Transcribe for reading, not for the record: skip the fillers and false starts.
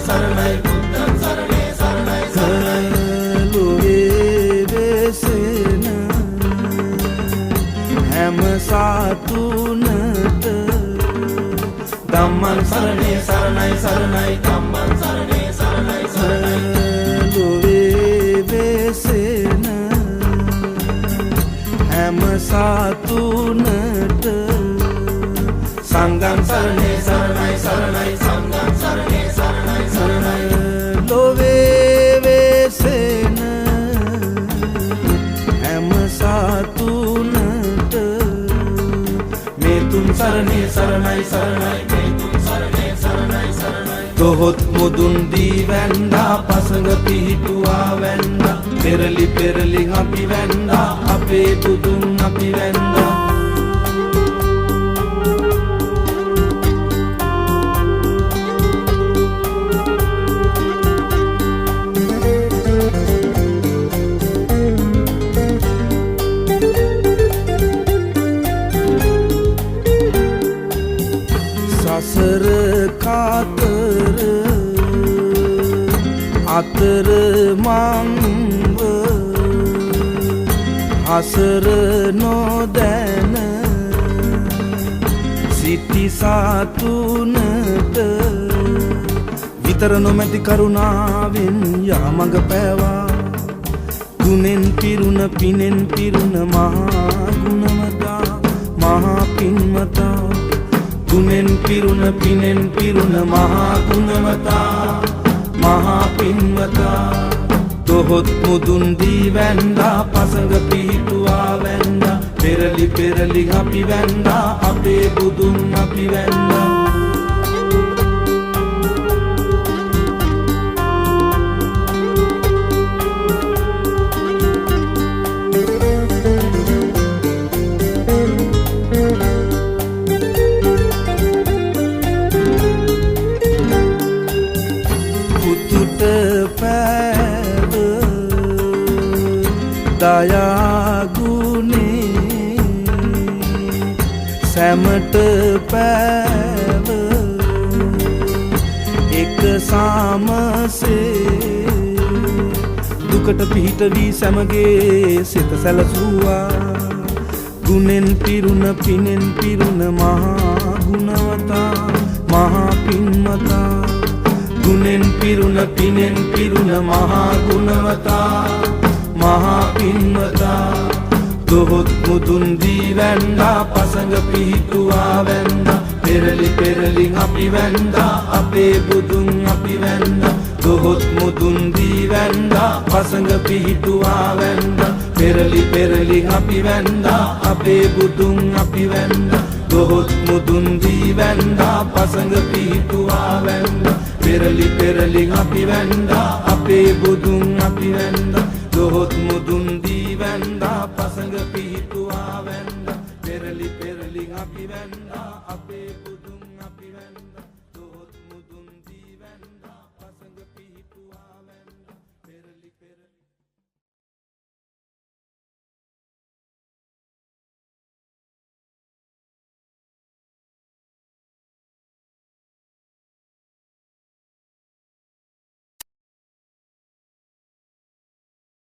සරණයි බුද්ධං සරණේ සරණයි සරණයි ලෝකේ වෙසෙන හැම සතුනට ධම්මං සරණේ සරණයි සරණයි ධම්මං සරණේ සරණයි සරණයි ලෝකේ වෙසෙන හැම සතුනට සංඝං සරණේ සරණයි සරණයි සංඝං සරණේ සරණයි සරණයි ලෝකේ වෙසෙන හැම සතුනට මේ තුන් සරණේ සරණයි සරණයි මේ තුන් සරණේ සරණයි සරණයි දොහොත් මුදුන් දී වැන්දා පසඟ පිහිටුවා වැන්දා පෙරලි පෙරලි අපි වැන්දා අපේ බුදුන් අපි වැන්දා සසර කාතර අතර මංව හසර නොදැන සිටි සතුනට විතර නොමැති කරුණාවෙන් යාමඟ පෑවා ගුණෙන් පිරුණ පිනෙන් පිරුණ මහා ගුණවතා මහා පින්වතා ගුණෙන් පිරුණ පිනෙන් පිරුණ මහා ගුණවතා මහා පින්වතා දොහොත් මුදුන් දී වැන්දා පසඟ පිහිටුවා වැන්දා පෙරලි පෙරලි අපි වැන්දා අපේ බුදුන් අපි වැන්දා දයාගුණේ සැමට පෑව එක සාමසේ දුකට පිහිට වී සැමගේ සිත සැලසුවා ගුණෙන් පිරුණ පිනෙන් පිරුණ මහා ගුණවතා මහා පින්වතා ගුණෙන් පිරුණ පිනෙන් පිරුණ මහා ගුණවතා මහා පින්වතා දොහොත් මුදුන් දී වැන්දා පසඟ පිහිටුවා වැන්දා පෙරලි පෙරලි අපි වැන්දා අපේ බුදුන් අපි වැන්දා දොහොත් මුදුන් දී වැන්දා පසඟ පිහිටුවා වැන්දා පෙරලි පෙරලි අපි වැන්දා අපේ බුදුන් අපි වැන්දා දොහොත් මුදුන් දී වැන්දා පසඟ පිහිටුවා වැන්දා පෙරලි පෙරලි අපි වැන්දා අපේ බුදුන් අපි වැන්දා දොහොත් මුදුන් දී වැන්දා පසඟ පිහිටුවා වැන්දා පෙරලි පෙරලි අපි වැන්දා අපේ